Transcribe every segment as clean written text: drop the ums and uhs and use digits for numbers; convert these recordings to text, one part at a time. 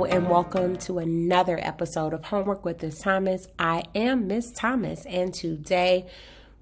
Hello and welcome to another episode of Homework with Miss Thomas. I am Miss Thomas, and today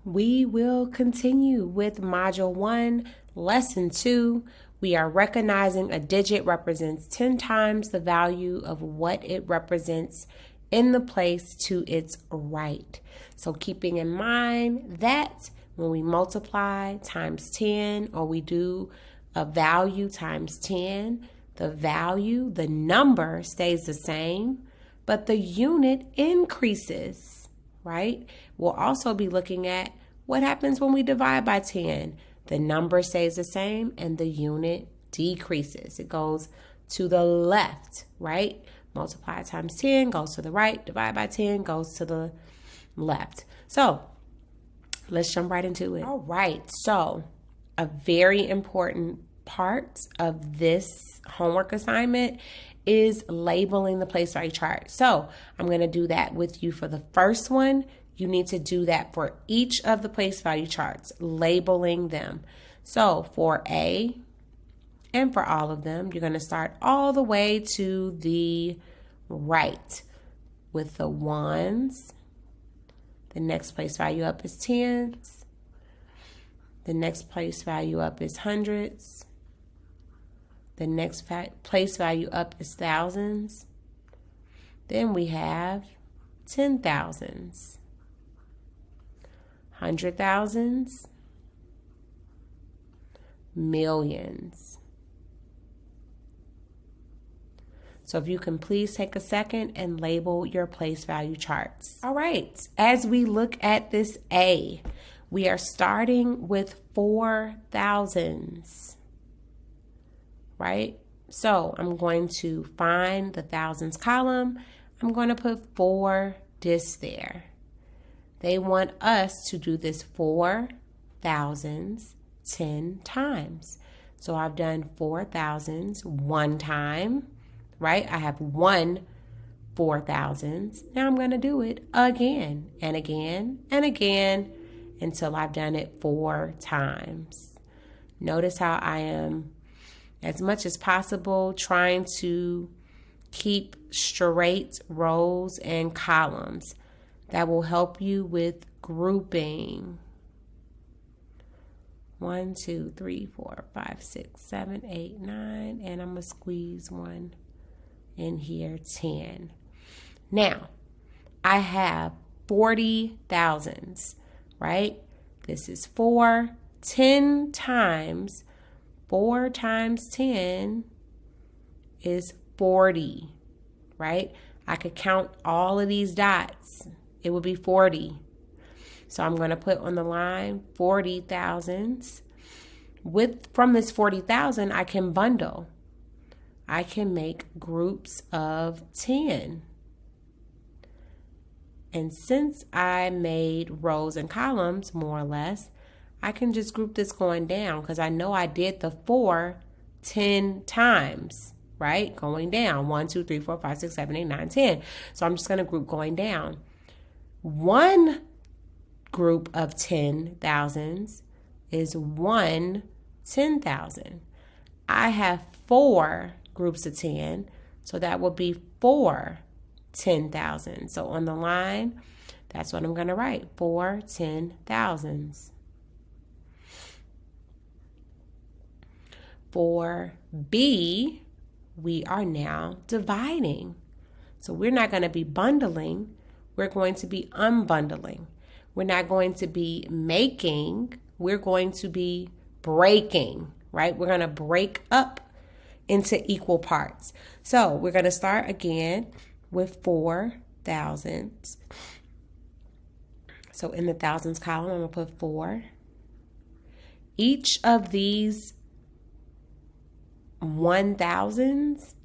we will continue with Module 1, Lesson 2. We are recognizing a digit represents 10 times the value of what it represents in the place to its right. So keeping in mind that when we multiply times 10, or we do a value times 10, the value, the number stays the same, but the unit increases, right? We'll also be looking at what happens when we divide by 10. The number stays the same and the unit decreases. It goes to the left, right? Multiply times 10 goes to the right. Divide by 10 goes to the left. So let's jump right into it. All right. So a very important part of this homework assignment is labeling the place value chart. So I'm going to do that with you for the first one. You need to do that for each of the place value charts, labeling them. So for A and for all of them, you're going to start all the way to the right with the ones. The next place value up is tens. The next place value up is hundreds. The next place value up is thousands. Then we have 10,000s, 100,000s, millions. So if you can please take a second and label your place value charts. All right, as we look at this A, we are starting with 4,000s. Right? So I'm going to find the thousands column. I'm going to put 4 discs there. They want us to do this 4,000s 10 times. So I've done 4,000s one time, right? I have 1 4,000s. Now I'm going to do it again and again and again until I've done it 4 times. Notice how I am, as much as possible, trying to keep straight rows and columns. That will help you with grouping. 1, 2, 3, 4, 5, 6, 7, 8, 9, and I'm going to squeeze 1 in here, 10. Now, I have 40,000s, right? This is 4, 10 times. 4 times 10 is 40, right? I could count all of these dots. It would be 40. So I'm going to put on the line 40,000s. From this 40,000, I can bundle. I can make groups of 10. And since I made rows and columns, more or less, I can just group this going down because I know I did the 4 10 times, right? Going down. 1, 2, 3, 4, 5, 6, 7, 8, 9, 10. So I'm just going to group going down. One group of 10,000s is 1 10,000. I have 4 groups of 10, so that will be 4 10,000. So on the line, that's what I'm going to write, 4 10,000s. For B, we are now dividing. So we're not going to be bundling. We're going to be unbundling. We're not going to be making. We're going to be breaking, right? We're going to break up into equal parts. So we're going to start again with 4,000s. So in the thousands column, I'm going to put 4. Each of these 1,000s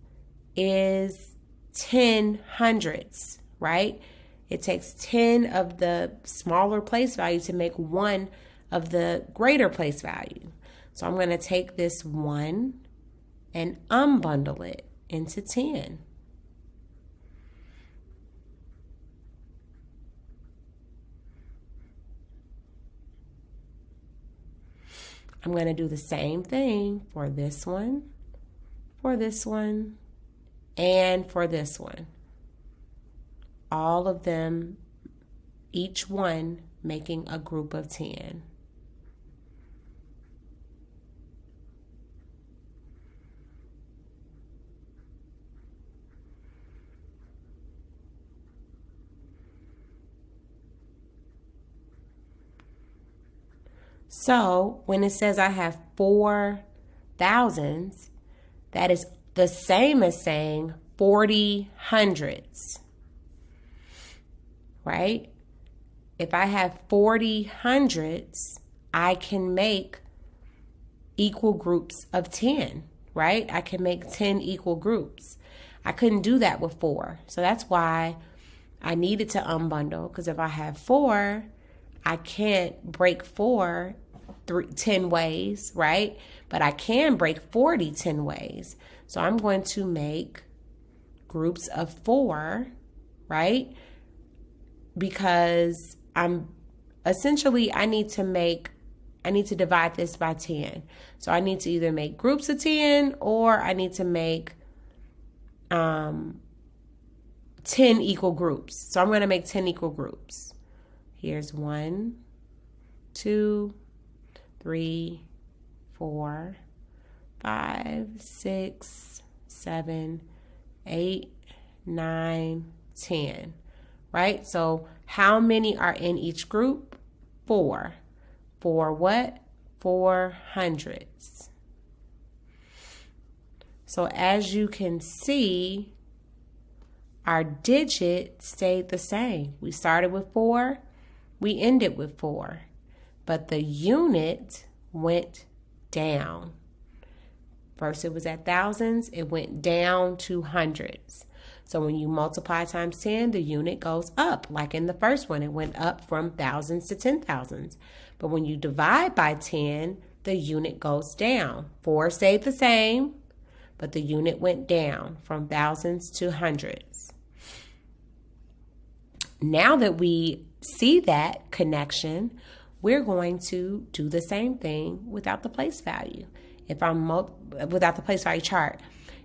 is 10 hundreds, right? It takes 10 of the smaller place value to make 1 of the greater place value. So I'm going to take this 1 and unbundle it into 10. I'm going to do the same thing for this one, And for this one, all of them, each one making a group of 10. So when it says I have 4 thousands, that is the same as saying 40 hundreds, right? If I have 40 hundreds, I can make equal groups of 10, right? I can make 10 equal groups. I couldn't do that with 4. So that's why I needed to unbundle, because if I have 4, I can't break 4 10 ways, right? But I can break 40 10 ways. So I'm going to make groups of 4, right? Because I need to divide this by 10. So I need to either make groups of 10 or I need to make 10 equal groups. So I'm going to make 10 equal groups. Here's 1, 2, 3, 4, 5, 6, 7, 8, 9, 10. Right? So how many are in each group? 4. For what? 4 hundredths. So as you can see, our digit stayed the same. We started with 4, we ended with 4, but the unit went down. First it was at thousands, it went down to hundreds. So when you multiply times 10, the unit goes up. Like in the first one, it went up from thousands to 10,000s. But when you divide by 10, the unit goes down. 4 stayed the same, but the unit went down from thousands to hundreds. Now that we see that connection, we're going to do the same thing without the place value. Without the place value chart.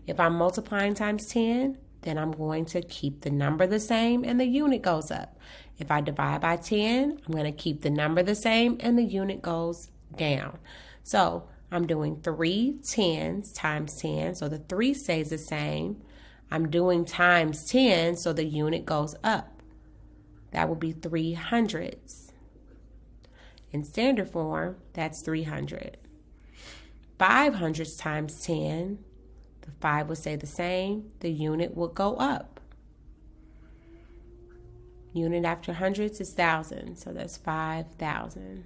If I'm multiplying times 10, then I'm going to keep the number the same and the unit goes up. If I divide by 10, I'm going to keep the number the same and the unit goes down. So I'm doing 3 tens times 10, so the 3 stays the same. I'm doing times 10, so the unit goes up. That would be 3 hundredths. In standard form, that's 300. 5 hundredths times 10, the 5 would stay the same, the unit would go up. Unit after hundreds is thousand, so that's 5,000.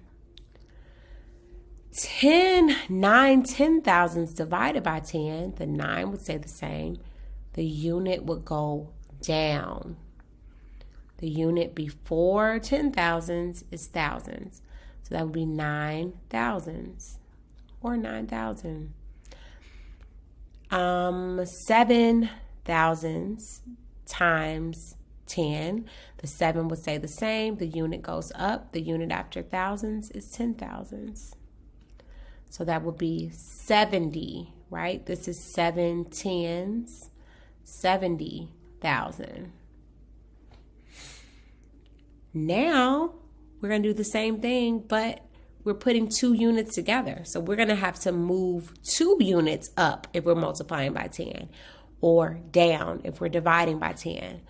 9 10,000s divided by 10, the 9 would stay the same, the unit would go down. The unit before 10,000s is thousands, so that would be 9,000s or 9,000. 7,000s times 10, the 7 would stay the same, the unit goes up, the unit after thousands is 10,000s. So that would be 70, right? This is 7 tens, 70,000. Now we're going to do the same thing, but we're putting 2 units together. So we're going to have to move 2 units up if we're multiplying by 10, or down if we're dividing by 10.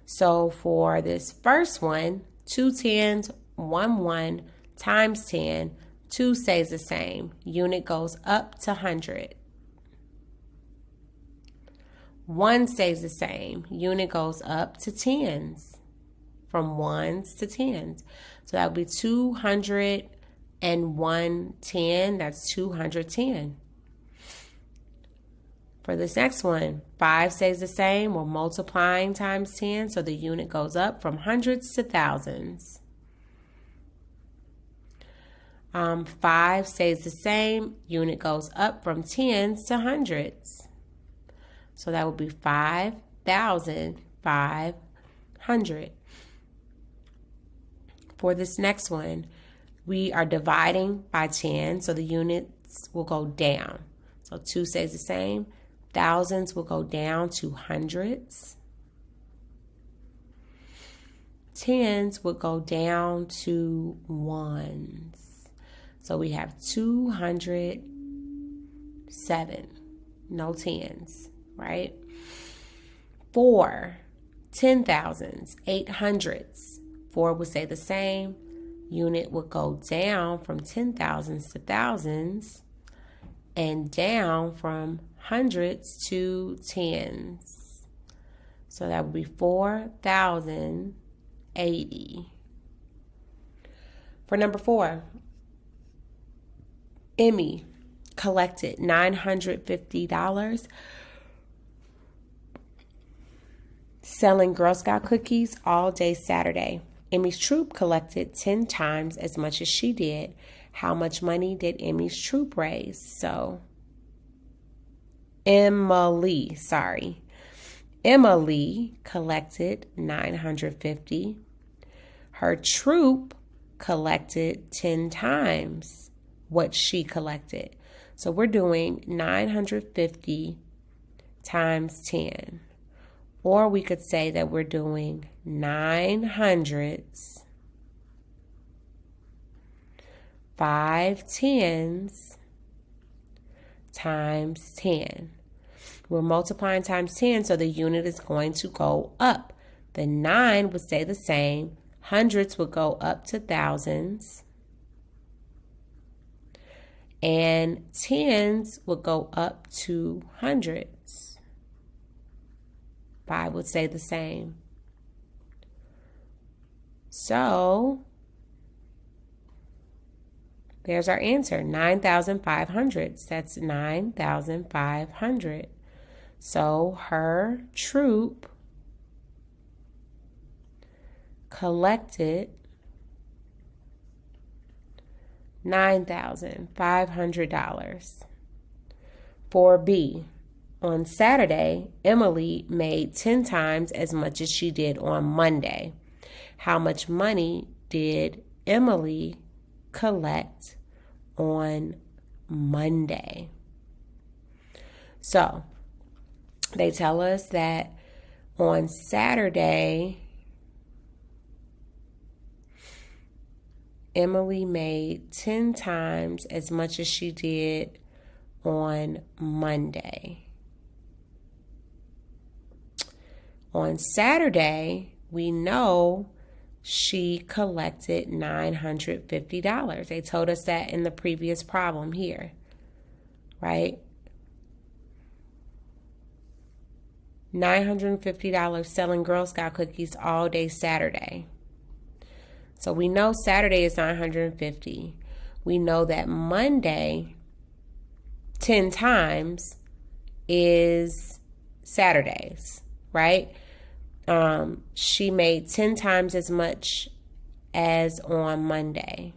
So for this first one, 2 tens, 1 1 times 10, 2 stays the same. Unit goes up to 100. 1 stays the same. Unit goes up to tens. From 1s to 10s. So that would be 201 10. That's 210. For this next one, 5 stays the same. We're multiplying times 10, so the unit goes up from hundreds to thousands. 5 stays the same. Unit goes up from tens to hundreds. So that would be 5,500. For this next one, we are dividing by 10, so the units will go down. So 2 stays the same, Thousands will go down to hundreds. Tens will go down to ones. So we have 207. No tens, right? 4, 10,000s, 800s. 4 would stay the same. Unit would go down from 10,000s to thousands and down from hundreds to tens. So that would be 4,080. For number 4, Emmy collected $950 selling Girl Scout cookies all day Saturday. Emmy's troop collected 10 times as much as she did. How much money did Emmy's troop raise? So, Emily collected $950. Her troop collected 10 times what she collected. So we're doing 950 times 10. Or we could say that we're doing 900s, 5 tens times 10. We're multiplying times 10, so the unit is going to go up. The 9 would stay the same. Hundreds would go up to thousands. And tens would go up to hundreds. 5 would stay the same. So there's our answer, 9,500. That's 9,500. So her troop collected $9,500. For B, on Saturday, Emily made 10 times as much as she did on Monday. How much money did Emily collect on Monday? So, they tell us that on Saturday, Emily made 10 times as much as she did on Monday. On Saturday, we know she collected $950. They told us that in the previous problem here, right? $950 selling Girl Scout cookies all day Saturday. So we know Saturday is $950. We know that Monday 10 times is Saturdays, right? She made 10 times as much as on Monday.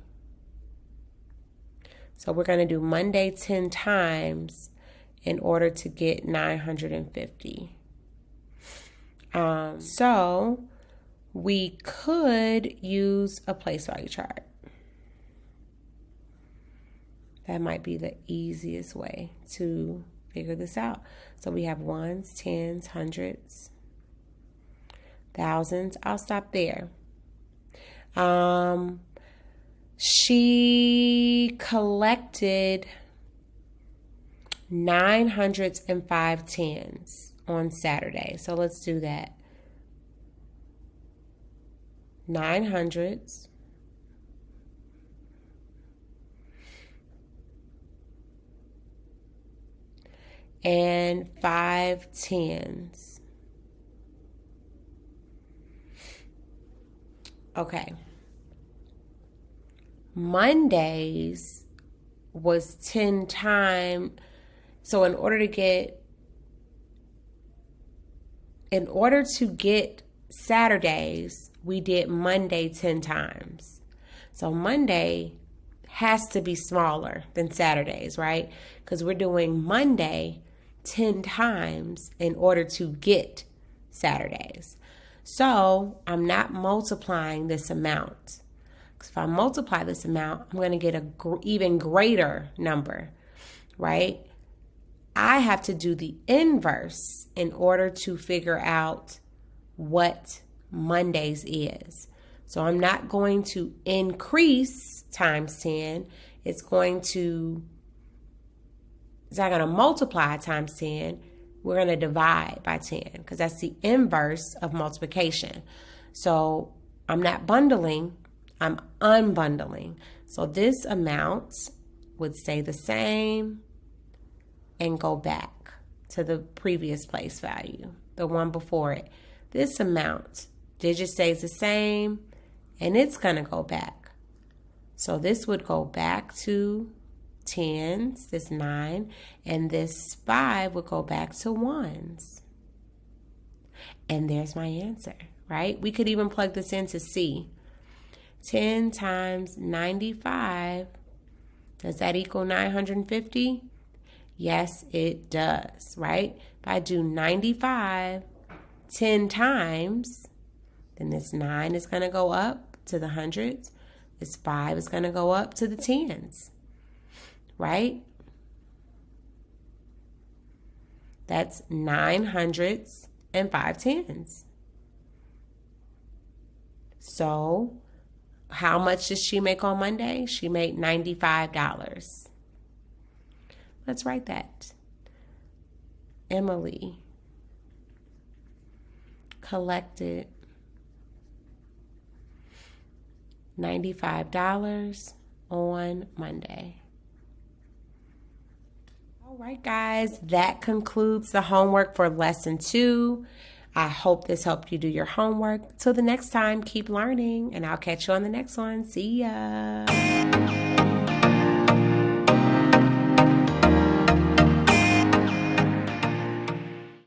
So we're going to do Monday 10 times in order to get 950. So we could use a place value chart. That might be the easiest way to figure this out. So we have ones, tens, hundreds, thousands. I'll stop there. She collected 905 tens on Saturday. So let's do that. 900s. And 5 tens. Okay. Mondays was 10 times. So in order to get Saturdays, we did Monday 10 times. So Monday has to be smaller than Saturdays, right? Because we're doing Monday 10 times in order to get Saturdays. So I'm not multiplying this amount. Because if I multiply this amount, I'm going to get an even greater number, right? I have to do the inverse in order to figure out what Mondays is. So I'm not going to increase times 10. It's not going to multiply times 10. We're going to divide by 10 because that's the inverse of multiplication. So I'm not bundling, I'm unbundling. So this amount would stay the same and go back to the previous place value, the one before it. This amount, digit stays the same, and it's going to go back. So this would go back to tens, this 9, and this 5 would go back to ones. And there's my answer, right? We could even plug this into C. 10 times 95, does that equal 950? Yes, it does, right? If I do 95 10 times, then this 9 is going to go up to the hundreds. This 5 is going to go up to the tens, right? That's 9 hundreds and 5 tens. So how much did she make on Monday? She made $95. Let's write that. Emily collected $95 on Monday. All right, guys, that concludes the homework for lesson 2. I hope this helped you do your homework. Till the next time, keep learning, and I'll catch you on the next one. See ya.